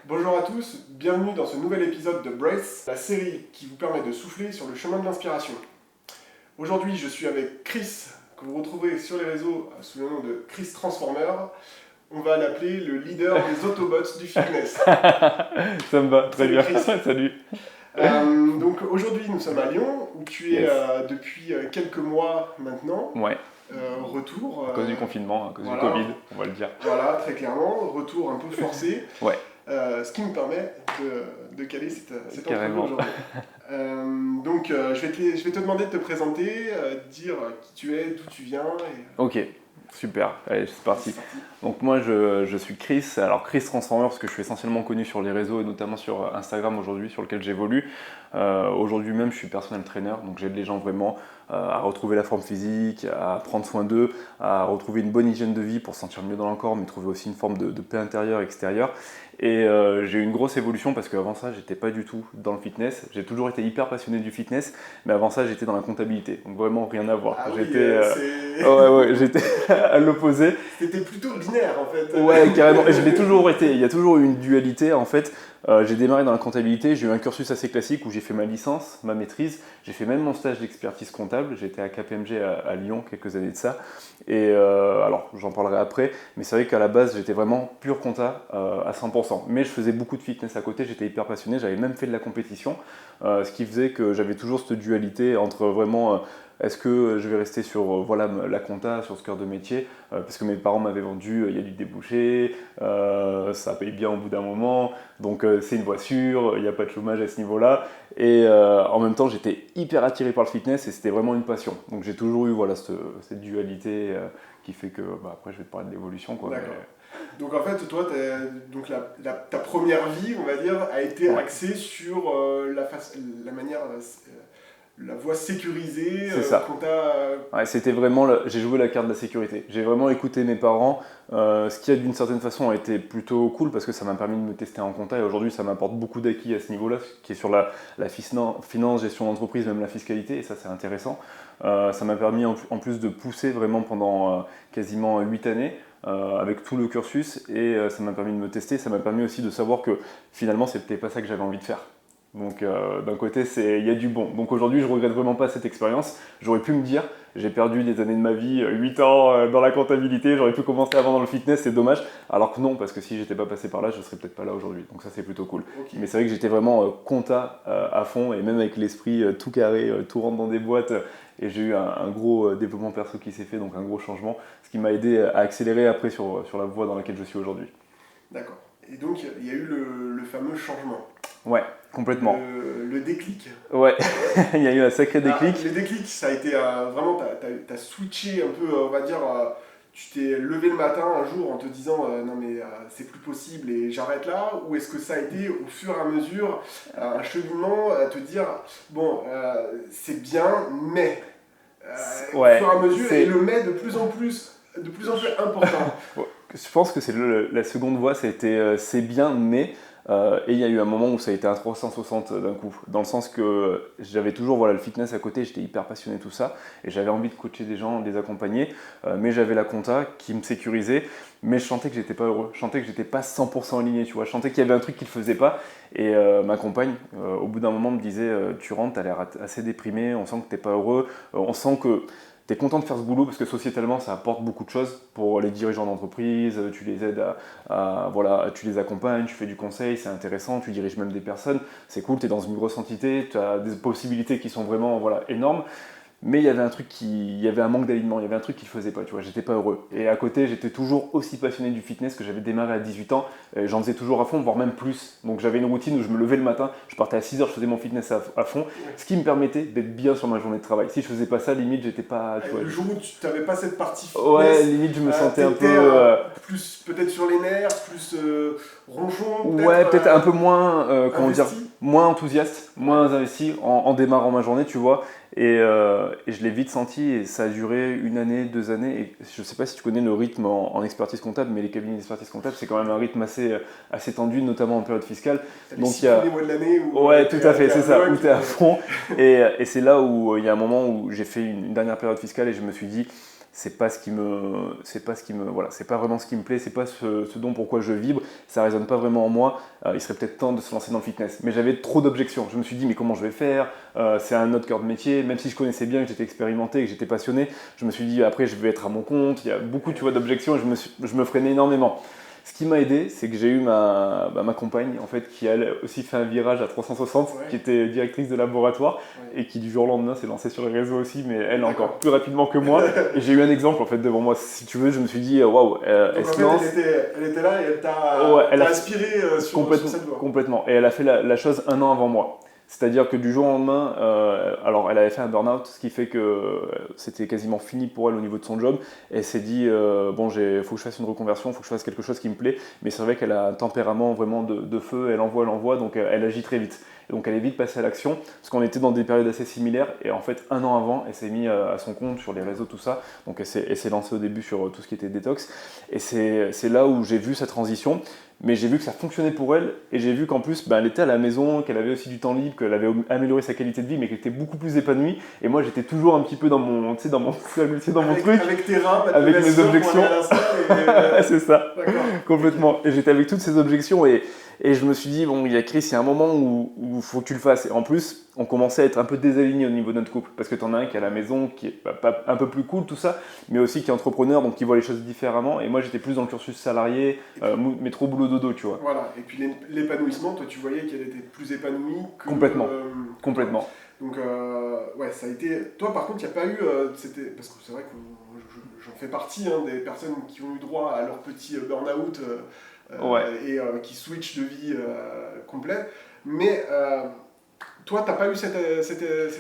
Bonjour à tous, bienvenue dans ce nouvel épisode de Brace, la série qui vous permet de souffler sur le chemin de l'inspiration. Aujourd'hui, je suis avec Chris, que vous retrouverez sur les réseaux sous le nom de Chris Transformer. On va l'appeler le leader des Autobots du fitness. Ça me va, très Salut bien. Chris. Salut. Donc aujourd'hui, nous sommes à Lyon, où tu es Yes. Depuis quelques mois maintenant. Ouais, Retour. à cause du confinement, à cause voilà. du Covid, on va le dire. Voilà, très clairement, retour un peu forcé. Ouais. Ce qui me permet de caler cette entrevue Carrément. aujourd'hui. Donc je vais te demander de te présenter, dire qui tu es, d'où tu viens. Ok, super, allez, c'est parti. Donc moi je suis Chris, alors Chris Transformer parce que je suis essentiellement connu sur les réseaux et notamment sur Instagram aujourd'hui sur lequel j'évolue. Aujourd'hui même je suis personal trainer, donc j'aide les gens vraiment à retrouver la forme physique, à prendre soin d'eux, à retrouver une bonne hygiène de vie pour se sentir mieux dans leur corps, mais trouver aussi une forme de paix intérieure et extérieure. Et j'ai eu une grosse évolution parce qu'avant ça j'étais pas du tout dans le fitness, j'ai toujours été hyper passionné du fitness, mais avant ça j'étais dans la comptabilité, donc vraiment rien à voir. Ah j'étais oui, ouais, j'étais à l'opposé. C'était plutôt binaire en fait. Ouais, carrément. Et je l'ai toujours été. Il y a toujours eu une dualité. En fait, j'ai démarré dans la comptabilité. J'ai eu un cursus assez classique où j'ai fait ma licence, ma maîtrise. J'ai fait même mon stage d'expertise comptable. J'étais à KPMG à Lyon quelques années de ça. Et alors, j'en parlerai après. Mais c'est vrai qu'à la base, j'étais vraiment pur compta à 100%. Mais je faisais beaucoup de fitness à côté. J'étais hyper passionné. J'avais même fait de la compétition. Ce qui faisait que j'avais toujours cette dualité entre vraiment... est-ce que je vais rester sur voilà, la compta, sur ce cœur de métier parce que mes parents m'avaient vendu, il y a du débouché, ça paye bien au bout d'un moment, donc c'est une voie sûre, il n'y a pas de chômage à ce niveau-là. Et en même temps, j'étais hyper attiré par le fitness et c'était vraiment une passion. Donc j'ai toujours eu voilà, cette dualité qui fait que, après je vais te parler de l'évolution. Quoi, D'accord. Donc en fait, toi, donc ta première vie, on va dire, a été axée sur la manière, la voie sécurisée C'est ça. qu'on t'a... Ouais, c'était vraiment, j'ai joué la carte de la sécurité. J'ai vraiment écouté mes parents, ce qui a d'une certaine façon a été plutôt cool parce que ça m'a permis de me tester en compta et aujourd'hui ça m'apporte beaucoup d'acquis à ce niveau-là, qui est sur la finance, gestion d'entreprise, même la fiscalité et ça c'est intéressant. Ça m'a permis en plus de pousser vraiment pendant quasiment 8 années. Avec tout le cursus et ça m'a permis de me tester, ça m'a permis aussi de savoir que finalement c'était pas ça que j'avais envie de faire. Donc d'un côté il y a du bon. Donc aujourd'hui je regrette vraiment pas cette expérience. J'aurais pu me dire, j'ai perdu des années de ma vie, 8 ans dans la comptabilité, j'aurais pu commencer avant dans le fitness, c'est dommage. Alors que non, parce que si j'étais pas passé par là, je serais peut-être pas là aujourd'hui. Donc ça c'est plutôt cool. Okay. Mais c'est vrai que j'étais vraiment compta à fond et même avec l'esprit tout carré, tout rentre dans des boîtes. Et j'ai eu un gros développement perso qui s'est fait, donc un gros changement, ce qui m'a aidé à accélérer après sur la voie dans laquelle je suis aujourd'hui. D'accord. Et donc il y a eu le fameux changement. Ouais, complètement. Le déclic. Ouais, il y a eu un sacré déclic. Le déclic, ça a été vraiment, t'as switché un peu, on va dire, tu t'es levé le matin un jour en te disant non mais c'est plus possible et j'arrête là, ou est-ce que ça a été au fur et à mesure un cheminement à te dire bon c'est bien mais ouais, au fur et à mesure et le mais de plus en plus important. Je pense que c'est la seconde voie, ça a été c'est bien mais et il y a eu un moment où ça a été un 360 d'un coup, dans le sens que j'avais toujours voilà, le fitness à côté, j'étais hyper passionné de tout ça, et j'avais envie de coacher des gens, de les accompagner, mais j'avais la compta qui me sécurisait, mais je sentais que j'étais pas heureux, je sentais que j'étais pas 100% aligné, tu vois, je sentais qu'il y avait un truc qui le faisait pas, et ma compagne, au bout d'un moment, me disait tu rentres, t'as l'air assez déprimé, on sent que t'es pas heureux, on sent que tu es content de faire ce boulot parce que sociétalement ça apporte beaucoup de choses pour les dirigeants d'entreprise, tu les aides voilà, tu les accompagnes, tu fais du conseil, c'est intéressant, tu diriges même des personnes, c'est cool, tu es dans une grosse entité, tu as des possibilités qui sont vraiment voilà, énormes. Mais il y avait il y avait un manque d'alignement, il y avait un truc qui ne faisait pas, tu vois, j'étais pas heureux. Et à côté, j'étais toujours aussi passionné du fitness que j'avais démarré à 18 ans, j'en faisais toujours à fond, voire même plus. Donc j'avais une routine où je me levais le matin, je partais à 6h, je faisais mon fitness à fond, ce qui me permettait d'être bien sur ma journée de travail. Si je faisais pas ça, limite, j'étais pas... Tu vois, le jour où tu n'avais pas cette partie fitness, ouais, limite, je me sentais un peu... plus peut-être sur les nerfs, plus ronchon, ouais, peut-être un peu moins, comment dire, investi. moins enthousiaste, moins investi en démarrant ma journée, tu vois. Et je l'ai vite senti et ça a duré 1 année, 2 années. Et je ne sais pas si tu connais le rythme en expertise comptable, mais les cabinets d'expertise comptable, c'est quand même un rythme assez tendu, notamment en période fiscale. Donc il y a les mois de l'année où ouais, tout à fait, c'est ça, où tu es à fond. Et c'est là où il y a un moment où j'ai fait une dernière période fiscale et je me suis dit, c'est pas ce qui me, voilà, c'est pas vraiment ce qui me plaît, c'est pas ce dont pourquoi je vibre, ça résonne pas vraiment en moi. Il serait peut-être temps de se lancer dans le fitness. Mais j'avais trop d'objections. Je me suis dit, mais comment je vais faire? C'est un autre cœur de métier. Même si je connaissais bien, que j'étais expérimenté, que j'étais passionné, je me suis dit, après, je vais être à mon compte. Il y a beaucoup, tu vois, d'objections et je me freinais énormément. Ce qui m'a aidé, c'est que j'ai eu ma compagne, en fait, qui elle aussi fait un virage à 360, qui était directrice de laboratoire et qui du jour au lendemain s'est lancée sur les réseaux aussi, mais elle encore plus rapidement que moi. Et j'ai eu un exemple en fait devant moi. Si tu veux, je me suis dit waouh, elle se lance. Elle était là et elle t'a inspiré sur cette voie. Complètement. Et elle a fait la chose un an avant moi. C'est-à-dire que du jour au lendemain, alors elle avait fait un burn-out, ce qui fait que c'était quasiment fini pour elle au niveau de son job. Et elle s'est dit, bon, faut que je fasse une reconversion, il faut que je fasse quelque chose qui me plaît. Mais c'est vrai qu'elle a un tempérament vraiment de feu, elle envoie, donc elle agit très vite. Et donc elle est vite passée à l'action, parce qu'on était dans des périodes assez similaires. Et en fait, un an avant, elle s'est mise à son compte sur les réseaux, tout ça. Donc elle s'est lancée au début sur tout ce qui était détox. Et c'est là où j'ai vu sa transition. Mais j'ai vu que ça fonctionnait pour elle et j'ai vu qu'en plus elle était à la maison, qu'elle avait aussi du temps libre, qu'elle avait amélioré sa qualité de vie mais qu'elle était beaucoup plus épanouie. Et moi j'étais toujours un petit peu dans mon truc, avec tes reins, avec mes objections. C'est ça, complètement. Okay. Et j'étais avec toutes ces objections et je me suis dit, bon, il y a Chris, il y a un moment où il faut que tu le fasses. Et en plus, on commençait à être un peu désalignés au niveau de notre couple. Parce que tu en as un qui est à la maison, qui est un peu plus cool, tout ça, mais aussi qui est entrepreneur, donc qui voit les choses différemment. Et moi, j'étais plus dans le cursus salarié, métro, boulot, dodo, tu vois. Voilà, et puis l'épanouissement, toi, tu voyais qu'elle était plus épanouie que... Complètement. Donc, ouais, ça a été... Toi, par contre, il n'y a pas eu... parce que c'est vrai que j'en fais partie, des personnes qui ont eu droit à leur petit burn-out et qui switchent de vie complète. Mais toi, tu n'as pas eu cet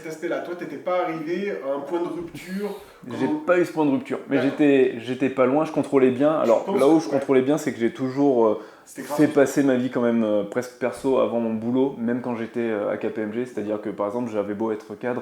aspect-là. Toi, tu n'étais pas arrivé à un point de rupture. J'ai pas eu ce point de rupture, mais j'étais pas loin, je contrôlais bien. Alors là où je contrôlais bien, c'est que j'ai toujours fait passer ma vie quand même presque perso avant mon boulot, même quand j'étais à KPMG. C'est-à-dire que par exemple, j'avais beau être cadre,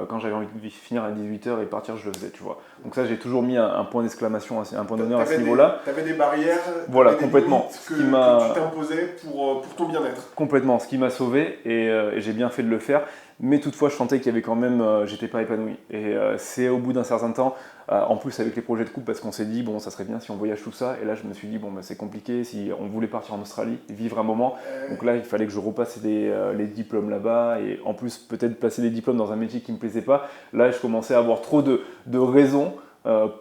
quand j'avais envie de finir à 18h et partir, je le faisais, tu vois. Donc ça, j'ai toujours mis un point d'exclamation, un point d'honneur à ce niveau-là. Tu avais des barrières, voilà, complètement. Que tu t'imposais pour ton bien-être. Complètement, ce qui m'a sauvé et j'ai bien fait de le faire. Mais toutefois, je sentais qu'il y avait quand même, j'étais pas épanoui. Et c'est au bout d'un certain temps, en plus avec les projets de couple, parce qu'on s'est dit, bon, ça serait bien si on voyage tout ça. Et là, je me suis dit, bon, c'est compliqué. Si on voulait partir en Australie, vivre un moment. Donc là, il fallait que je repasse les diplômes là-bas. Et en plus, peut-être passer des diplômes dans un métier qui me plaisait pas. Là, je commençais à avoir trop de raisons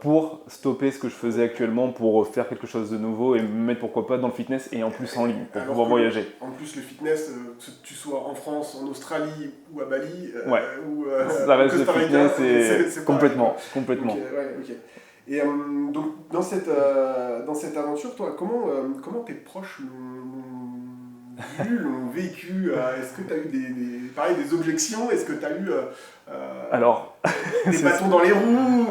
pour stopper ce que je faisais actuellement, pour faire quelque chose de nouveau et me mettre pourquoi pas dans le fitness et en plus en ligne pour pouvoir voyager. En plus le fitness, que tu sois en France, en Australie ou à Bali, ou ça reste le fitness c'est complètement. Okay. Et donc dans cette aventure, toi, comment tes proches l'ont vécu? Est-ce que tu as eu des objections? Est-ce que tu as eu des bâtons dans les roues?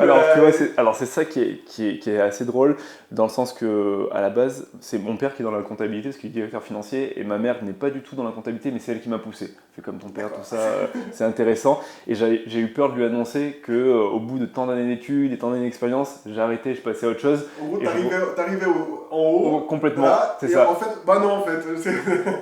Alors c'est ça qui est assez drôle, dans le sens que à la base, c'est mon père qui est dans la comptabilité, parce qu'il est directeur financier, et ma mère n'est pas du tout dans la comptabilité, mais c'est elle qui m'a poussé. Fait comme ton père, tout ça, c'est intéressant. Et j'ai eu peur de lui annoncer qu'au bout de tant d'années d'études et tant d'années d'expérience, j'arrêtais, je passais à autre chose. En gros, t'arrivais en haut. Complètement, là, c'est ça. En fait, non, en fait.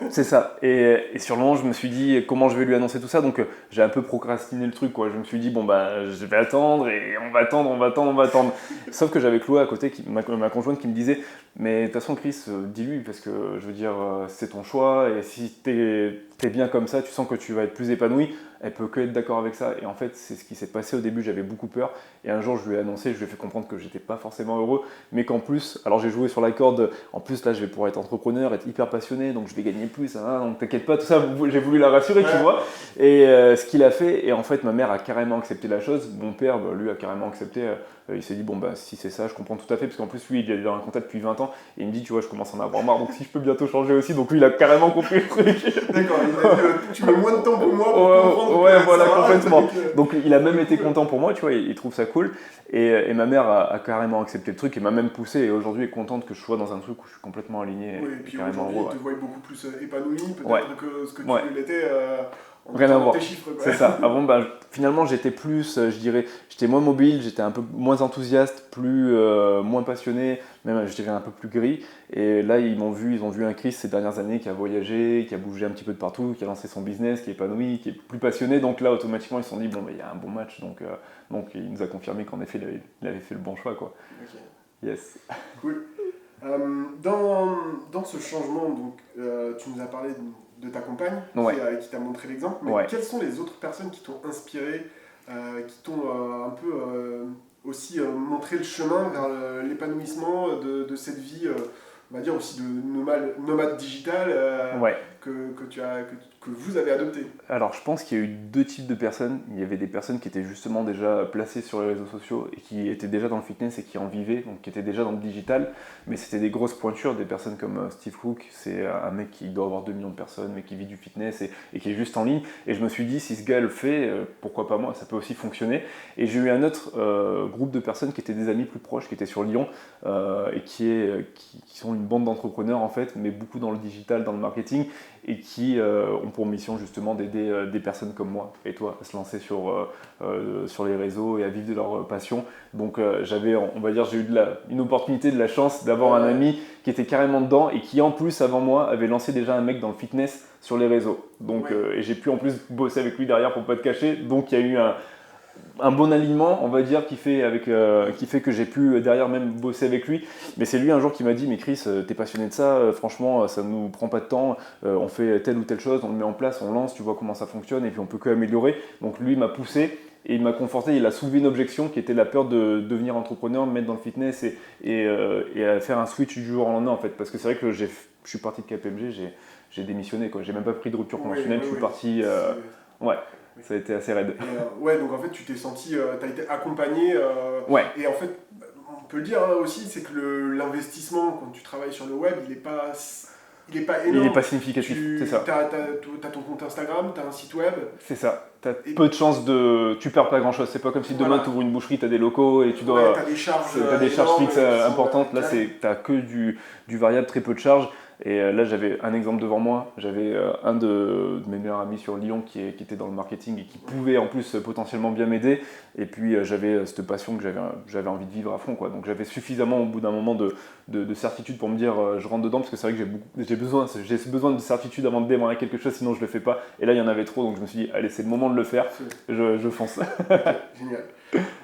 C'est ça. Et sur le moment, je me suis dit comment je vais lui annoncer tout ça. Donc j'ai un peu procrastiné le truc, quoi. Je me suis dit, bon, je vais attendre et on va attendre. Sauf que j'avais Chloé à côté, ma conjointe, qui me disait, mais de toute façon, Chris, dis-lui, parce que je veux dire, c'est ton choix et si t'es bien comme ça, tu sens que tu vas être plus épanoui, elle peut que être d'accord avec ça. Et en fait, c'est ce qui s'est passé au début, j'avais beaucoup peur. Et un jour, je lui ai annoncé, je lui ai fait comprendre que j'étais pas forcément heureux, mais qu'en plus, alors j'ai joué sur la corde, en plus là, je vais pouvoir être entrepreneur, être hyper passionné, donc je vais gagner plus, hein, donc t'inquiète pas, tout ça, j'ai voulu la rassurer, tu vois. Et ce qu'il a fait, et en fait, ma mère a carrément accepté la chose, mon père, lui, a carrément accepté. Il s'est dit, bon, si c'est ça, je comprends tout à fait, parce qu'en plus, lui, il est dans un contact depuis 20 ans, et il me dit, tu vois, je commence à en avoir marre, donc si je peux bientôt changer aussi, donc lui, il a carrément compris le truc. D'accord, il a dit, tu mets moins de temps pour moi pour comprendre. Ouais, voilà, complètement. Donc il a même été content pour moi, tu vois, il trouve ça cool. Et ma mère a carrément accepté le truc et m'a même poussé, et aujourd'hui est contente que je sois dans un truc où je suis complètement aligné. Oui, et puis carrément aujourd'hui, heureux, il te voit beaucoup plus épanoui, peut-être que ce que tu l'étais Rien à voir. tes chiffres, quoi. C'est ça. Avant, finalement, j'étais plus, je dirais, j'étais moins mobile, j'étais un peu moins enthousiaste, moins passionné, même, je dirais, un peu plus gris. Et là, ils ont vu un Chris ces dernières années qui a voyagé, qui a bougé un petit peu de partout, qui a lancé son business, qui est épanoui, qui est plus passionné. Donc là, automatiquement, ils se sont dit, bon, il y a un bon match. Donc il nous a confirmé qu'en effet, il avait fait le bon choix, quoi. Ok. Yes. Cool. Dans ce changement, donc, tu nous as parlé de ta compagne Ouais. qui t'a montré l'exemple, mais Ouais. quelles sont les autres personnes qui t'ont inspiré, qui t'ont un peu aussi montré le chemin vers l'épanouissement de cette vie, on va dire aussi de nomade digital Ouais. que vous avez adopté? Alors, je pense qu'il y a eu deux types de personnes. Il y avait des personnes qui étaient justement déjà placées sur les réseaux sociaux et qui étaient déjà dans le fitness et qui en vivaient, donc qui étaient déjà dans le digital. Mais c'était des grosses pointures, des personnes comme Steve Cook. C'est un mec qui doit avoir 2 millions de personnes, mais qui vit du fitness et qui est juste en ligne. Et je me suis dit, si ce gars le fait, pourquoi pas moi? Ça peut aussi fonctionner. Et j'ai eu un autre groupe de personnes qui étaient des amis plus proches, qui étaient sur Lyon et qui sont une bande d'entrepreneurs en fait, mais beaucoup dans le digital, dans le marketing, et qui ont pour mission justement d'aider des personnes comme moi et toi à se lancer sur les réseaux et à vivre de leur passion. Donc j'avais, on va dire, j'ai eu une opportunité, de la chance d'avoir un ami qui était carrément dedans et qui en plus avant moi avait lancé déjà un mec dans le fitness sur les réseaux. Donc, et j'ai pu en plus bosser avec lui derrière pour pas te cacher. Donc il y a eu un bon alignement, on va dire, qui fait que j'ai pu derrière même bosser avec lui. Mais c'est lui un jour qui m'a dit, mais Chris, t'es passionné de ça, franchement, ça nous prend pas de temps, on fait telle ou telle chose, on le met en place, on lance, tu vois comment ça fonctionne, et puis on peut que améliorer. Donc lui m'a poussé et il m'a conforté, il a soulevé une objection qui était la peur de devenir entrepreneur, me mettre dans le fitness et à faire un switch du jour au lendemain en fait. Parce que c'est vrai que je suis parti de KPMG, j'ai démissionné, quoi. J'ai même pas pris de rupture conventionnelle, je suis parti... Ouais. Ça a été assez raide. Ouais, donc en fait, tu t'es senti, t'as été accompagné. Ouais. Et en fait, on peut le dire aussi, c'est que l'investissement, quand tu travailles sur le web, il n'est pas énorme. Il n'est pas significatif, c'est ça. T'as ton compte Instagram, t'as un site web. C'est ça. T'as peu de chances de... Tu perds pas grand-chose. C'est pas comme si demain tu ouvres une boucherie, t'as des locaux et tu dois... T'as des charges, fixes importantes. Là, t'as que du variable, très peu de charges. Et là, j'avais un exemple devant moi. J'avais un de mes meilleurs amis sur Lyon qui était dans le marketing et qui pouvait en plus potentiellement bien m'aider. Et puis, j'avais cette passion que j'avais envie de vivre à fond, quoi. Donc, j'avais suffisamment au bout d'un moment de certitude pour me dire je rentre dedans, parce que c'est vrai que j'ai besoin de certitude avant de démarrer quelque chose, sinon je le fais pas. Et là, il y en avait trop, donc je me suis dit allez, c'est le moment de le faire. Je fonce. Okay, génial.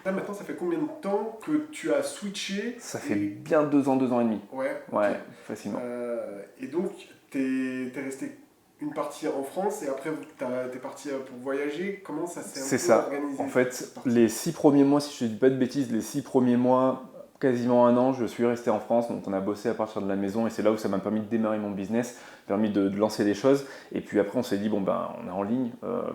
Là, maintenant, ça fait combien de temps que tu as switché? Ça fait bien 2 ans et demi. Ouais, facilement. Et donc, t'es resté une partie en France et après, t'es parti pour voyager. Comment ça s'est organisé? En fait, les 6 premiers mois, si je ne dis pas de bêtises, les 6 premiers mois, quasiment 1 an, je suis resté en France. Donc, on a bossé à partir de la maison et c'est là où ça m'a permis de démarrer mon business, permis de lancer des choses. Et puis après, on s'est dit, bon, on est en ligne,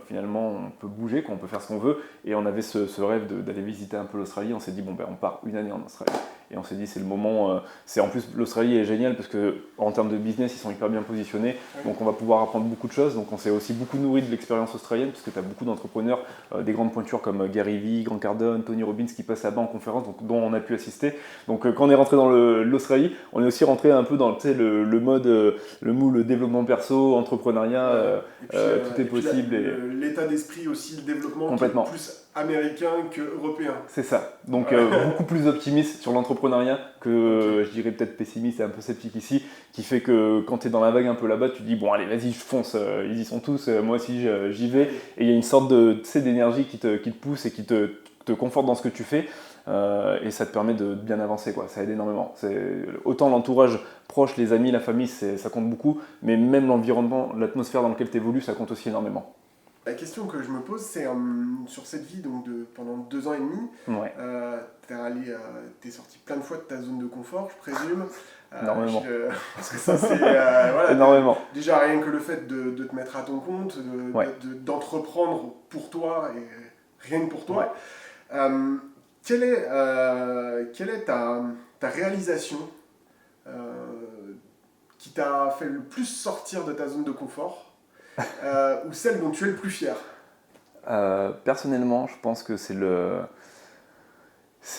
finalement, on peut bouger, on peut faire ce qu'on veut. Et on avait ce rêve d'aller visiter un peu l'Australie. On s'est dit, on part 1 année en Australie. Et on s'est dit, c'est le moment. En plus, l'Australie est géniale parce qu'en termes de business, ils sont hyper bien positionnés. Donc, on va pouvoir apprendre beaucoup de choses. Donc, on s'est aussi beaucoup nourri de l'expérience australienne parce que tu as beaucoup d'entrepreneurs, des grandes pointures comme Gary Vee, Grant Cardone, Tony Robbins qui passent là-bas en conférence, donc, dont on a pu assister. Donc, quand on est rentré dans l'Australie, on est aussi rentré un peu dans le mode, le moule développement perso, entrepreneuriat, tout est possible. L'état d'esprit aussi, le développement complètement. Qui est plus américain que européen. C'est ça. Donc beaucoup plus optimiste sur l'entrepreneuriat que je dirais peut-être pessimiste et un peu sceptique ici, qui fait que quand tu es dans la vague un peu là-bas, tu te dis bon allez vas-y je fonce, ils y sont tous, moi aussi j'y vais. Et il y a une sorte d'énergie qui te pousse et qui te conforte dans ce que tu fais. Et ça te permet de bien avancer, quoi. Ça aide énormément. Autant l'entourage proche, les amis, la famille, ça compte beaucoup, mais même l'environnement, l'atmosphère dans laquelle tu évolues, ça compte aussi énormément. La question que je me pose, c'est sur cette vie donc pendant 2 ans et demi, t'es sorti plein de fois de ta zone de confort, je présume. Énormément. Parce que ça, c'est énormément. Déjà rien que le fait de te mettre à ton compte, d'entreprendre pour toi et rien que pour toi. Ouais. Quelle est ta réalisation qui t'a fait le plus sortir de ta zone de confort ou celle dont tu es le plus fier? Personnellement, je pense que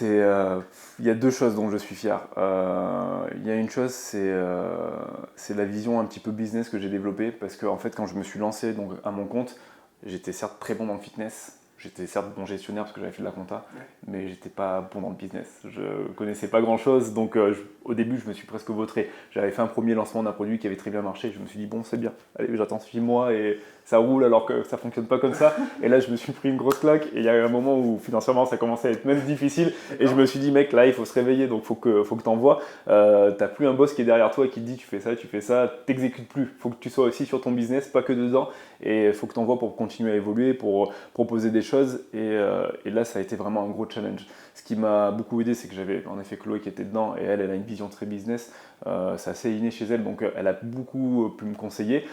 il y a 2 choses dont je suis fier. Il y a une chose, c'est la vision un petit peu business que j'ai développée, parce que en fait, quand je me suis lancé donc, à mon compte, j'étais certes très bon dans le fitness, j'étais certes bon gestionnaire parce que j'avais fait de la compta, mais j'étais pas bon dans le business. Je connaissais pas grand chose, donc au début je me suis presque vautré. J'avais fait un premier lancement d'un produit qui avait très bien marché, je me suis dit bon c'est bien, allez j'attends 6 mois et ça roule alors que ça fonctionne pas comme ça. Et là je me suis pris une grosse claque et il y a eu un moment où financièrement ça commençait à être même difficile et je me suis dit mec là il faut se réveiller donc faut que t'envoies. T'as plus un boss qui est derrière toi et qui te dit tu fais ça, t'exécutes plus. Faut que tu sois aussi sur ton business, pas que dedans et faut que t'envoies pour continuer à évoluer, pour proposer des choses et là ça a été vraiment un gros challenge. Ce qui m'a beaucoup aidé c'est que j'avais en effet Chloé qui était dedans et elle a une vision très business, c'est assez inné chez elle donc elle a beaucoup pu me conseiller.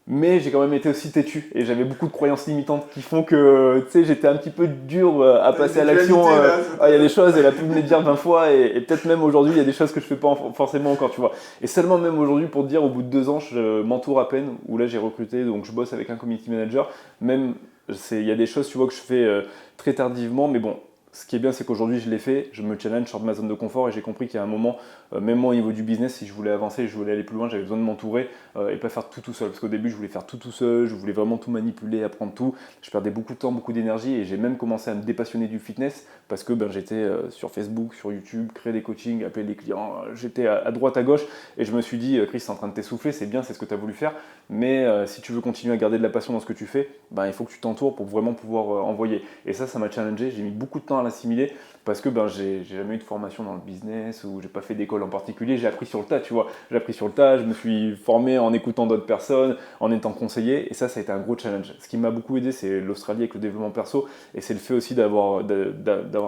Mais j'ai quand même été aussi têtu et j'avais beaucoup de croyances limitantes qui font que tu sais, j'étais un petit peu dur à passer à l'action. Il y a des choses, elle a pu me les dire 20 fois et peut-être même aujourd'hui, il y a des choses que je fais pas forcément encore, tu vois. Et seulement même aujourd'hui, pour te dire, au bout de 2 ans, je m'entoure à peine, où là j'ai recruté, donc je bosse avec un community manager. Même, il y a des choses, tu vois, que je fais très tardivement, mais bon. Ce qui est bien, c'est qu'aujourd'hui, je l'ai fait, je me challenge, je sors de ma zone de confort et j'ai compris qu'il y a un moment, même moi au niveau du business, si je voulais avancer, je voulais aller plus loin, j'avais besoin de m'entourer et pas faire tout seul. Parce qu'au début, je voulais faire tout seul, je voulais vraiment tout manipuler, apprendre tout. Je perdais beaucoup de temps, beaucoup d'énergie et j'ai même commencé à me dépassionner du fitness parce que j'étais sur Facebook, sur YouTube, créer des coachings, appeler des clients, j'étais à droite, à gauche et je me suis dit, Chris, c'est en train de t'essouffler, c'est bien, c'est ce que tu as voulu faire, mais si tu veux continuer à garder de la passion dans ce que tu fais, il faut que tu t'entoures pour vraiment pouvoir envoyer. Et ça m'a challengé, j'ai mis beaucoup de temps à l'assimiler parce que j'ai jamais eu de formation dans le business ou j'ai pas fait d'école en particulier, j'ai appris sur le tas, tu vois. J'ai appris sur le tas, je me suis formé en écoutant d'autres personnes, en étant conseillé et ça a été un gros challenge. Ce qui m'a beaucoup aidé, c'est l'Australie avec le développement perso et c'est le fait aussi d'avoir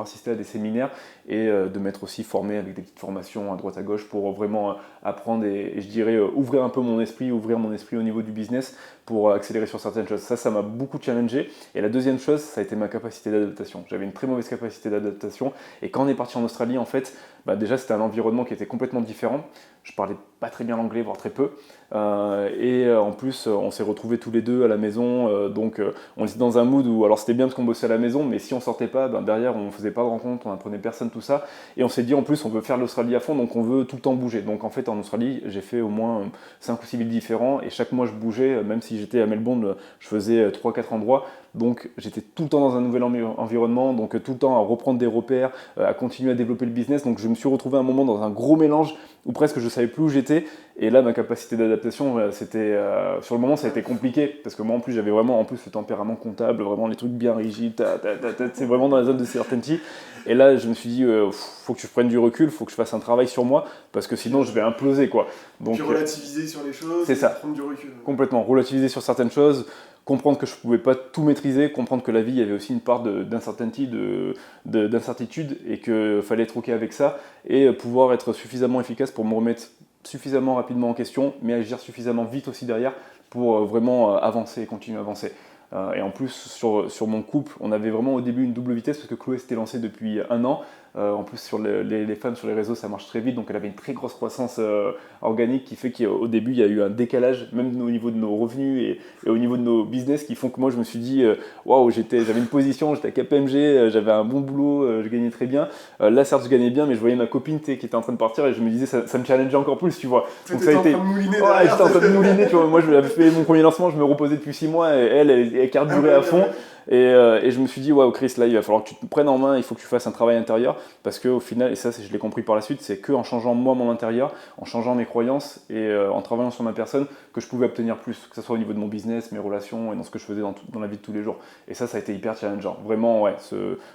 assisté à des séminaires et de m'être aussi formé avec des petites formations à droite à gauche pour vraiment apprendre et je dirais ouvrir un peu mon esprit au niveau du business pour accélérer sur certaines choses. Ça m'a beaucoup challengé. Et la deuxième chose, ça a été ma capacité d'adaptation. J'avais une très mauvaise capacité d'adaptation. Et quand on est parti en Australie, en fait, déjà c'était un environnement qui était complètement différent. Je parlais pas très bien l'anglais, voire très peu. En plus, on s'est retrouvés tous les deux à la maison. Donc, on était dans un mood où, alors c'était bien parce qu'on bossait à la maison, mais si on sortait pas, derrière, on faisait pas de rencontres, on apprenait personne, tout ça. Et on s'est dit, en plus, on veut faire l'Australie à fond, donc on veut tout le temps bouger. Donc, en fait, en Australie, j'ai fait au moins 5 ou 6 villes différents. Et chaque mois, je bougeais, même si j'étais à Melbourne, je faisais 3-4 endroits. Donc j'étais tout le temps dans un nouvel environnement, donc tout le temps à reprendre des repères, à continuer à développer le business. Donc je me suis retrouvé à un moment dans un gros mélange où presque je savais plus où j'étais. Et là, ma capacité d'adaptation, c'était sur le moment, ça a été compliqué parce que moi en plus j'avais vraiment le tempérament comptable, vraiment les trucs bien rigides, c'est vraiment dans la zone de certainty. Et là, je me suis dit, faut que je prenne du recul, faut que je fasse un travail sur moi parce que sinon je vais imploser quoi. Donc, puis relativiser sur les choses, c'est ça. Prendre du recul. Complètement, relativiser sur certaines choses. Comprendre que je ne pouvais pas tout maîtriser, comprendre que la vie, il y avait aussi une part d'incertitude et qu'il fallait être OK avec ça et pouvoir être suffisamment efficace pour me remettre suffisamment rapidement en question, mais agir suffisamment vite aussi derrière pour vraiment avancer et continuer à avancer. Et en plus, sur mon couple, on avait vraiment au début une double vitesse parce que Chloé s'était lancée depuis 1 an. En plus, sur les femmes sur les réseaux, ça marche très vite, donc elle avait une très grosse croissance organique qui fait qu'au début, il y a eu un décalage, même au niveau de nos revenus et au niveau de nos business, qui font que moi, je me suis dit, waouh, j'avais une position, j'étais à KPMG, j'avais un bon boulot, je gagnais très bien. Là, certes, je gagnais bien, mais je voyais ma copine qui était en train de partir et je me disais, ça me challengeait encore plus, tu vois. Donc ça a été. J'étais en train de mouliner, tu vois. Moi, j'avais fait mon premier lancement, je me reposais depuis 6 mois et elle carburait à fond. Et je me suis dit, waouh, Chris, là, il va falloir que tu te prennes en main, il faut que tu fasses un travail intérieur. Parce qu'au final, et ça, je l'ai compris par la suite, c'est qu'en changeant moi mon intérieur, en changeant mes croyances et en travaillant sur ma personne, que je pouvais obtenir plus, que ce soit au niveau de mon business, mes relations et dans ce que je faisais dans la vie de tous les jours. Et ça a été hyper challengeant. Vraiment, ouais,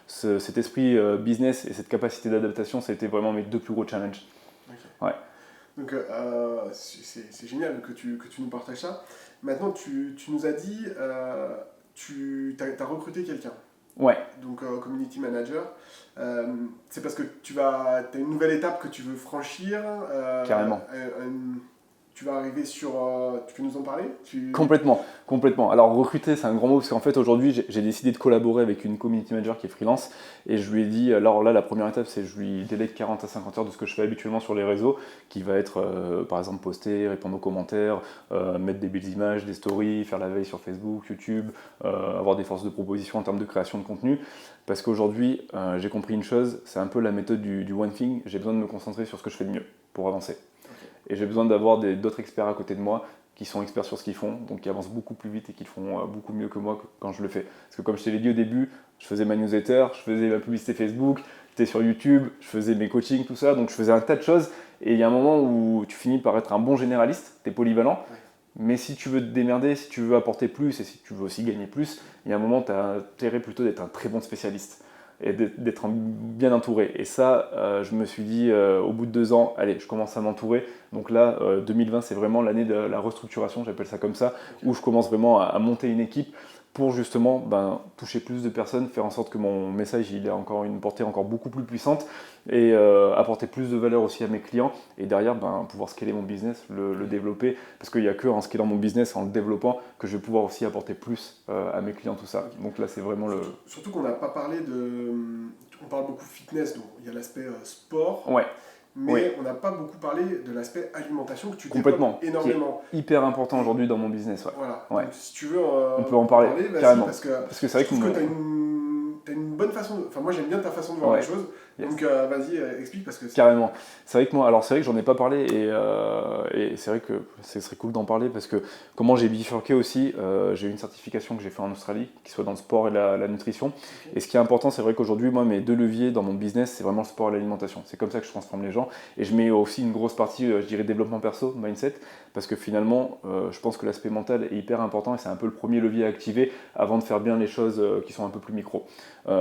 cet esprit business et cette capacité d'adaptation, ça a été vraiment mes 2 plus gros challenges. Okay. Ouais. Donc, c'est génial que tu nous partages ça. Maintenant, tu nous as dit, tu as recruté quelqu'un. Ouais. Donc, community manager. C'est parce que tu as une nouvelle étape que tu veux franchir. Carrément. Tu vas arriver sur... tu peux nous en parler ? Complètement. Alors recruter, c'est un grand mot parce qu'en fait aujourd'hui, j'ai décidé de collaborer avec une community manager qui est freelance et je lui ai dit, alors là la première étape c'est je lui délègue 40 à 50 heures de ce que je fais habituellement sur les réseaux, qui va être par exemple poster, répondre aux commentaires, mettre des belles images, des stories, faire la veille sur Facebook, YouTube, avoir des forces de proposition en termes de création de contenu. Parce qu'aujourd'hui, j'ai compris une chose, c'est un peu la méthode du one thing, j'ai besoin de me concentrer sur ce que je fais de mieux pour avancer. Et j'ai besoin d'avoir d'autres experts à côté de moi qui sont experts sur ce qu'ils font, donc qui avancent beaucoup plus vite et qui le font beaucoup mieux que moi quand je le fais. Parce que comme je te l'ai dit au début, je faisais ma newsletter, je faisais ma publicité Facebook, j'étais sur YouTube, je faisais mes coachings, tout ça, donc je faisais un tas de choses. Et il y a un moment où tu finis par être un bon généraliste, tu es polyvalent, mais si tu veux te démerder, si tu veux apporter plus et si tu veux aussi gagner plus, il y a un moment, tu as intérêt plutôt d'être un très bon spécialiste et d'être bien entouré. Et ça, je me suis dit, au bout de 2 ans, allez, je commence à m'entourer. Donc là, 2020, c'est vraiment l'année de la restructuration, j'appelle ça comme ça, où je commence vraiment à monter une équipe pour justement toucher plus de personnes, faire en sorte que mon message il ait encore une portée encore beaucoup plus puissante et apporter plus de valeur aussi à mes clients et derrière pouvoir scaler mon business, le développer, parce qu'il n'y a que en scalant mon business, en le développant, que je vais pouvoir aussi apporter plus à mes clients, tout ça. Donc là, c'est vraiment le... Surtout qu'on n'a pas parlé de... On parle beaucoup fitness, donc il y a l'aspect sport. Ouais. Mais on n'a pas beaucoup parlé de l'aspect alimentation que tu complètement, développes énormément. Qui est hyper important aujourd'hui dans mon business. Ouais. Voilà. Ouais. Donc, si tu veux on peut en parler carrément. parce que c'est vrai que tu as une bonne façon de... Enfin, moi j'aime bien ta façon de voir les choses. Yes. Donc vas-y, explique parce que... Carrément. C'est vrai que moi, alors c'est vrai que j'en ai pas parlé et c'est vrai que ce serait cool d'en parler parce que comment j'ai bifurqué aussi, j'ai eu une certification que j'ai fait en Australie, qui soit dans le sport et la nutrition. Okay. Et ce qui est important, c'est vrai qu'aujourd'hui, moi, mes 2 leviers dans mon business, c'est vraiment le sport et l'alimentation. C'est comme ça que je transforme les gens. Et je mets aussi une grosse partie, je dirais, développement perso, mindset, parce que finalement, je pense que l'aspect mental est hyper important et c'est un peu le premier levier à activer avant de faire bien les choses qui sont un peu plus micro.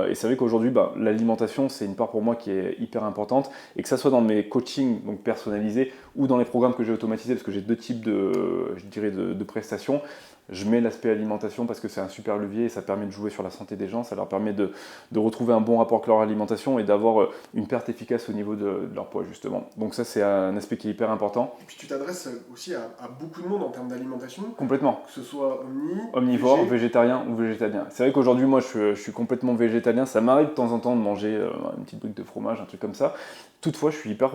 Et c'est vrai qu'aujourd'hui, l'alimentation, c'est une part pour moi qui est hyper importante et que ça soit dans mes coachings donc personnalisés ou dans les programmes que j'ai automatisés, parce que j'ai 2 types de prestations. Je mets l'aspect alimentation parce que c'est un super levier et ça permet de jouer sur la santé des gens, ça leur permet de retrouver un bon rapport avec leur alimentation et d'avoir une perte efficace au niveau de leur poids justement. Donc ça c'est un aspect qui est hyper important. Et puis tu t'adresses aussi à beaucoup de monde en termes d'alimentation. Complètement. Que ce soit omnivore, végétarien ou végétalien. C'est vrai qu'aujourd'hui moi je suis complètement végétalien, ça m'arrive de temps en temps de manger une petite brique de fromage, un truc comme ça. Toutefois, je suis hyper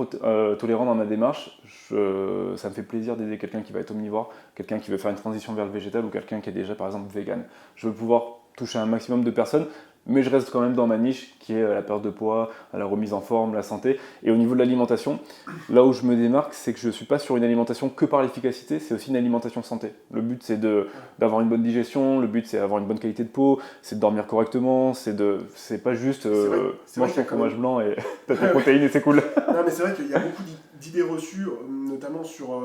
tolérant dans ma démarche. Ça me fait plaisir d'aider quelqu'un qui va être omnivore, quelqu'un qui veut faire une transition vers le végétal ou quelqu'un qui est déjà par exemple vegan. Je veux pouvoir toucher un maximum de personnes, mais je reste quand même dans ma niche qui est la perte de poids, la remise en forme, la santé. Et au niveau de l'alimentation, là où je me démarque, c'est que je ne suis pas sur une alimentation que par l'efficacité, c'est aussi une alimentation santé. Le but c'est d'avoir une bonne digestion, le but c'est d'avoir une bonne qualité de peau, c'est de dormir correctement, c'est pas juste mange ton fromage blanc et t'as tes protéines et c'est cool. Non mais c'est vrai qu'il y a beaucoup d'idées reçues, notamment sur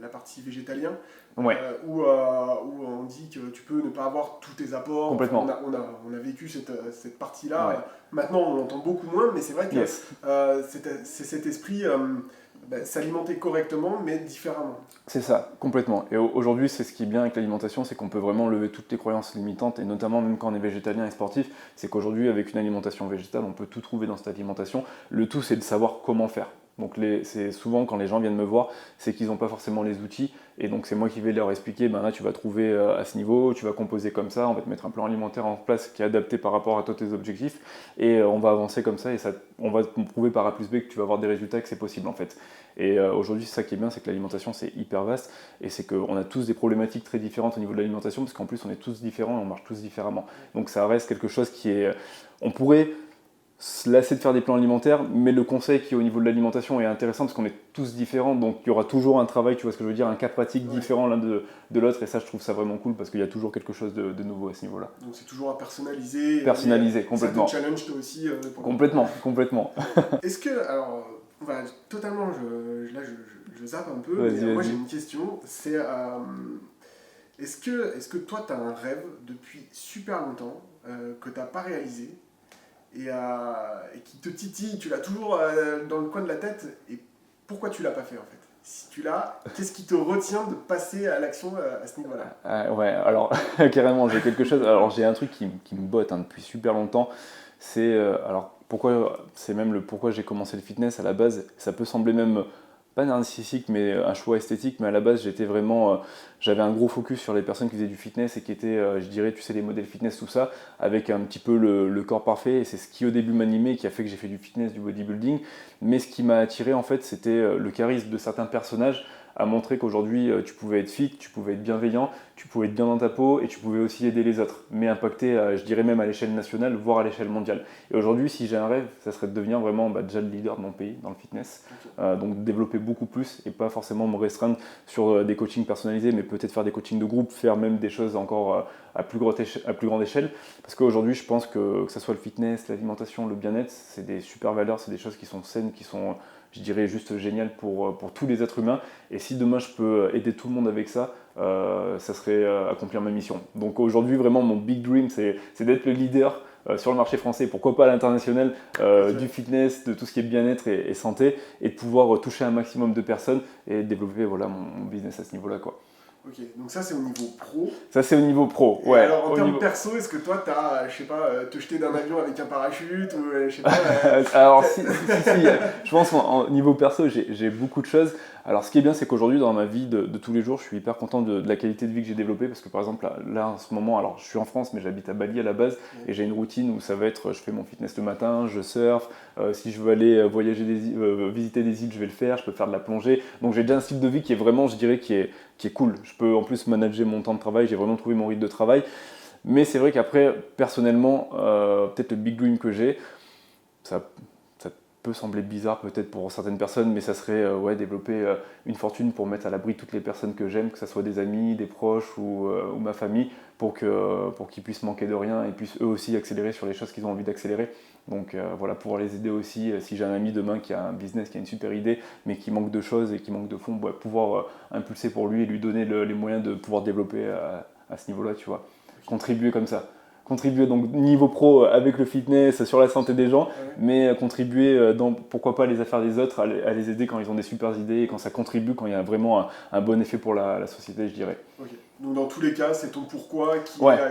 la partie végétalien. Ouais. Où on dit que tu peux ne pas avoir tous tes apports. Complètement. Enfin, on a vécu cette partie-là. Ouais. Maintenant, on l'entend beaucoup moins, mais c'est vrai que c'est cet esprit s'alimenter correctement, mais différemment. C'est ça, complètement. Et aujourd'hui, c'est ce qui est bien avec l'alimentation, c'est qu'on peut vraiment lever toutes les croyances limitantes, et notamment même quand on est végétalien et sportif, c'est qu'aujourd'hui, avec une alimentation végétale, on peut tout trouver dans cette alimentation. Le tout, c'est de savoir comment faire. Donc c'est souvent quand les gens viennent me voir, c'est qu'ils n'ont pas forcément les outils et donc c'est moi qui vais leur expliquer, là tu vas trouver à ce niveau, tu vas composer comme ça, on va te mettre un plan alimentaire en place qui est adapté par rapport à toi tes objectifs et on va avancer comme ça et on va te prouver par A plus B que tu vas avoir des résultats, que c'est possible en fait. Et aujourd'hui c'est ça qui est bien, c'est que l'alimentation c'est hyper vaste et c'est qu'on a tous des problématiques très différentes au niveau de l'alimentation parce qu'en plus on est tous différents et on marche tous différemment. Donc ça reste quelque chose qui est... On pourrait se lasser de faire des plans alimentaires, mais le conseil qui est au niveau de l'alimentation est intéressant parce qu'on est tous différents, donc il y aura toujours un travail, tu vois ce que je veux dire, un cas pratique différent l'un de l'autre, et ça je trouve ça vraiment cool parce qu'il y a toujours quelque chose de nouveau à ce niveau-là. Donc c'est toujours à personnaliser. Personnaliser, complètement. Ça te challenge toi aussi. Complètement. Est-ce que, alors, totalement, je zappe un peu, mais moi j'ai une question, c'est est-ce que toi tu as un rêve depuis super longtemps que tu n'as pas réalisé et qui te titille, tu l'as toujours dans le coin de la tête, et pourquoi tu l'as pas fait en fait? Si tu l'as, qu'est-ce qui te retient de passer à l'action à ce niveau-là? Ouais, alors carrément, j'ai quelque chose. Alors j'ai un truc qui me botte depuis super longtemps. C'est c'est même le pourquoi j'ai commencé le fitness à la base. Ça peut sembler même pas narcissique, mais un choix esthétique. Mais à la base, j'avais un gros focus sur les personnes qui faisaient du fitness et qui étaient, je dirais, tu sais, les modèles fitness, tout ça, avec un petit peu le corps parfait. Et c'est ce qui, au début, m'animait et qui a fait que j'ai fait du fitness, du bodybuilding. Mais ce qui m'a attiré, en fait, c'était le charisme de certains personnages à montrer qu'aujourd'hui tu pouvais être fit, tu pouvais être bienveillant, tu pouvais être bien dans ta peau et tu pouvais aussi aider les autres, mais impacter, je dirais même à l'échelle nationale, voire à l'échelle mondiale. Et aujourd'hui, si j'ai un rêve, ça serait de devenir vraiment déjà le leader de mon pays dans le fitness, donc développer beaucoup plus et pas forcément me restreindre sur des coachings personnalisés, mais peut-être faire des coachings de groupe, faire même des choses encore à plus grande échelle, parce qu'aujourd'hui, je pense que ce soit le fitness, l'alimentation, le bien-être, c'est des super valeurs, c'est des choses qui sont saines, qui sont, je dirais, juste géniales pour tous les êtres humains. Et si demain je peux aider tout le monde avec ça, ça serait accomplir ma mission. Donc aujourd'hui, vraiment, mon big dream, c'est d'être le leader sur le marché français, pourquoi pas à l'international, du fitness, de tout ce qui est bien-être et santé, et de pouvoir toucher un maximum de personnes et développer voilà, mon business à ce niveau-là, quoi. Ok, donc ça c'est au niveau pro. Ça c'est au niveau pro, Et ouais. alors en termes perso, est-ce que toi t'as, je sais pas, te jeter d'un avion avec un parachute ou je sais pas. Alors si, je pense qu'en niveau perso j'ai beaucoup de choses. Alors ce qui est bien c'est qu'aujourd'hui dans ma vie de tous les jours je suis hyper content de la qualité de vie que j'ai développée parce que par exemple là en ce moment, alors je suis en France mais j'habite à Bali à la base et j'ai une routine où ça va être je fais mon fitness le matin, je surfe, si je veux aller voyager visiter des îles je vais le faire, je peux faire de la plongée. Donc j'ai déjà un style de vie qui est vraiment je dirais qui est cool. Je peux en plus manager mon temps de travail, j'ai vraiment trouvé mon rythme de travail. Mais c'est vrai qu'après, personnellement, peut-être le big dream que j'ai, ça peut sembler bizarre peut-être pour certaines personnes, mais ça serait développer une fortune pour mettre à l'abri toutes les personnes que j'aime, que ce soit des amis, des proches ou ma famille, pour qu'ils puissent manquer de rien et puissent eux aussi accélérer sur les choses qu'ils ont envie d'accélérer. Donc voilà, pouvoir les aider aussi, si j'ai un ami demain qui a un business, qui a une super idée, mais qui manque de choses et qui manque de fonds, pouvoir impulser pour lui et lui donner les moyens de pouvoir développer à ce niveau-là, tu vois. Contribuer comme ça. Contribuer donc niveau pro avec le fitness, sur la santé des gens, mais contribuer dans, pourquoi pas, les affaires des autres, à les aider quand ils ont des super idées et quand ça contribue, quand il y a vraiment un bon effet pour la société, je dirais. Ok, donc dans tous les cas, c'est ton pourquoi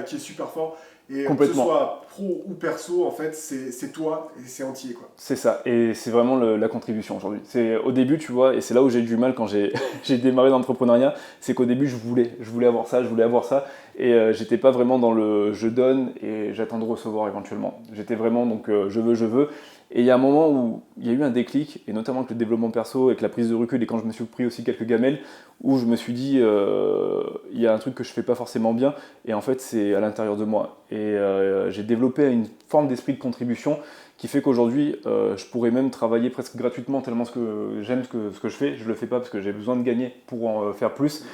qui est super fort. Et que ce soit pro ou perso, en fait, c'est toi et c'est entier, quoi. C'est ça, et c'est vraiment la contribution aujourd'hui. C'est au début, tu vois, et c'est là où j'ai eu du mal quand j'ai démarré l'entrepreneuriat, c'est qu'au début, je voulais avoir ça, et j'étais pas vraiment dans le je donne et j'attends de recevoir éventuellement. J'étais vraiment donc je veux. Et il y a un moment où il y a eu un déclic, et notamment avec le développement perso, avec la prise de recul, et quand je me suis pris aussi quelques gamelles, où je me suis dit, il y a un truc que je fais pas forcément bien, et en fait c'est à l'intérieur de moi. Et j'ai développé une forme d'esprit de contribution qui fait qu'aujourd'hui, je pourrais même travailler presque gratuitement, tellement j'aime ce que je fais. Je le fais pas parce que j'ai besoin de gagner pour en faire plus,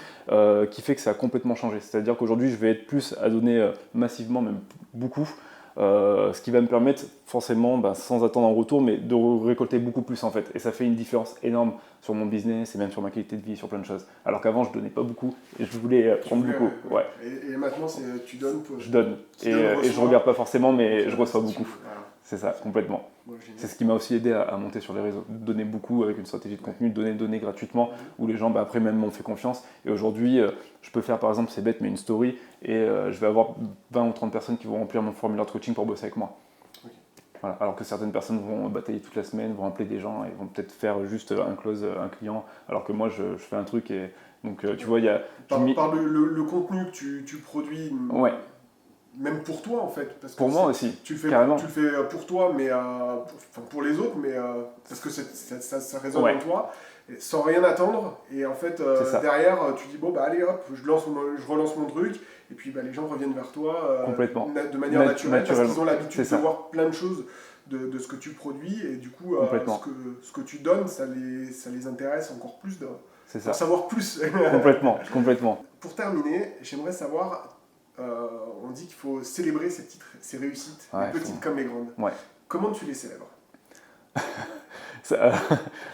qui fait que ça a complètement changé. C'est-à-dire qu'aujourd'hui, je vais être plus à donner massivement, même beaucoup, ce qui va me permettre forcément, sans attendre en retour, mais de récolter beaucoup plus en fait. Et ça fait une différence énorme sur mon business et même sur ma qualité de vie, sur plein de choses. Alors qu'avant, je donnais pas beaucoup et je voulais prendre beaucoup. Ouais. Et maintenant, tu donnes pour... Je donne. Et je regarde pas forcément, mais je reçois beaucoup. Voilà. C'est ça, complètement. C'est ce qui m'a aussi aidé à monter sur les réseaux. Donner beaucoup avec une stratégie de contenu, donner gratuitement, où les gens après même m'ont fait confiance. Et aujourd'hui, je peux faire par exemple, c'est bête, mais une story, et je vais avoir 20 ou 30 personnes qui vont remplir mon formulaire de coaching pour bosser avec moi. Voilà. Alors que certaines personnes vont batailler toute la semaine, vont appeler des gens et vont peut-être faire juste un close, un client, alors que moi je fais un truc et donc tu vois, il y a... Par le contenu que tu produis, même pour toi en fait. Parce que pour moi aussi, tu le fais pour toi, mais pour les autres, mais parce que ça résonne en toi, sans rien attendre. Et en fait, derrière, tu dis, bon, allez hop, je relance mon truc. Et puis les gens reviennent vers toi de manière naturelle parce qu'ils ont l'habitude de voir plein de choses de ce que tu produis. Et du coup, ce que tu donnes, ça les intéresse encore plus d'en savoir plus. Complètement. Pour terminer, j'aimerais savoir... on dit qu'il faut célébrer ces réussites, les petites comme les grandes. Ouais. Comment tu les célèbres?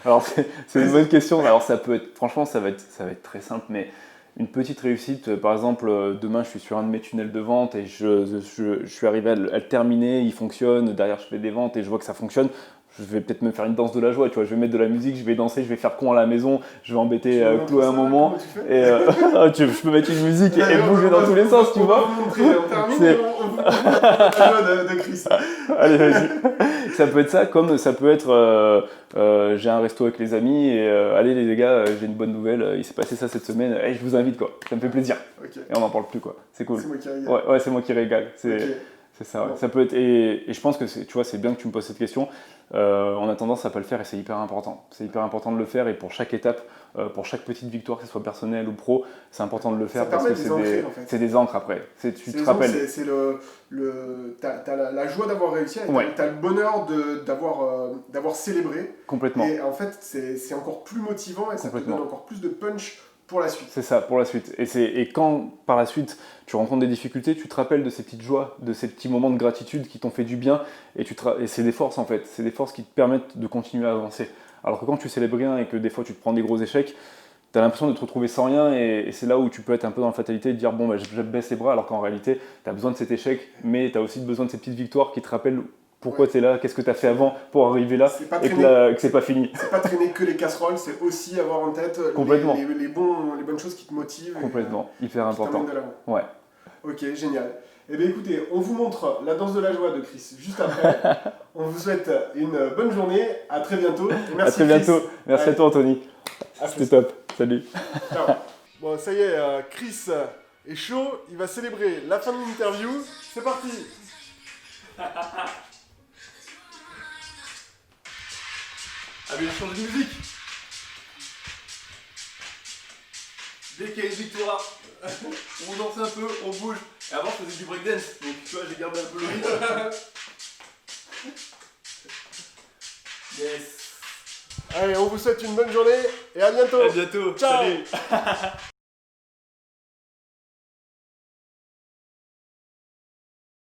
Alors c'est une bonne question. Alors ça peut être, franchement, ça va être très simple, mais une petite réussite, par exemple, demain je suis sur un de mes tunnels de vente et je suis arrivé à le terminer, il fonctionne, derrière je fais des ventes et je vois que ça fonctionne. Je vais peut-être me faire une danse de la joie, tu vois, je vais mettre de la musique, je vais danser, je vais faire con à la maison, je vais embêter Chloé un moment. Et je peux mettre une musique et bouger dans tous les sens, tu vois. On termine et on la joie de Chris. Allez, vas-y. Ça peut être ça, comme ça peut être j'ai un resto avec les amis et allez les gars, j'ai une bonne nouvelle, il s'est passé ça cette semaine, je vous invite quoi, ça me fait plaisir. Okay. Et on n'en parle plus quoi, c'est cool. C'est moi qui régale. Ouais, c'est moi qui régale. C'est ça, ouais. Bon. Ça peut être, et je pense que tu vois, c'est bien que tu me poses cette question. On a tendance à pas le faire et c'est hyper important. C'est hyper important de le faire et pour chaque étape, pour chaque petite victoire, que ce soit personnelle ou pro, c'est important de le faire Ça parce permet que de les ancrer, en fait. c'est des encres après. Tu C'est te rappelles. t'as la joie d'avoir réussi, et Ouais. t'as le bonheur d'avoir célébré. Complètement. Et en fait, c'est encore plus motivant et ça te donne encore plus de punch pour la suite. C'est ça, pour la suite. Et quand, par la suite, tu rencontres des difficultés, tu te rappelles de ces petites joies, de ces petits moments de gratitude qui t'ont fait du bien, et c'est des forces en fait, c'est des forces qui te permettent de continuer à avancer. Alors que quand tu célèbres rien et que des fois tu te prends des gros échecs, tu as l'impression de te retrouver sans rien, et c'est là où tu peux être un peu dans la fatalité et te dire bon, bah, je baisse les bras, alors qu'en réalité, tu as besoin de cet échec, mais tu as aussi besoin de ces petites victoires qui te rappellent pourquoi tu es là, qu'est-ce que tu as fait avant pour arriver là, et que c'est pas fini. C'est pas traîner que les casseroles, c'est aussi avoir en tête les bonnes choses qui te motivent. Complètement, hyper important. Ouais. Ok, génial. Eh bien écoutez, on vous montre la danse de la joie de Chris juste après. On vous souhaite une bonne journée, à très bientôt. Et merci à très bientôt, merci à toi Anthony. C'était top, salut. Ciao. Bon, ça y est, Chris est chaud, il va célébrer la fin de l'interview. C'est parti. Ah mais il change de musique. Dès qu'il y a une victoire, on danse un peu, on bouge. Et avant je faisais du breakdance, donc tu vois j'ai gardé un peu le rythme. Yes. Allez, on vous souhaite une bonne journée et à bientôt. À bientôt. Ciao. Salut.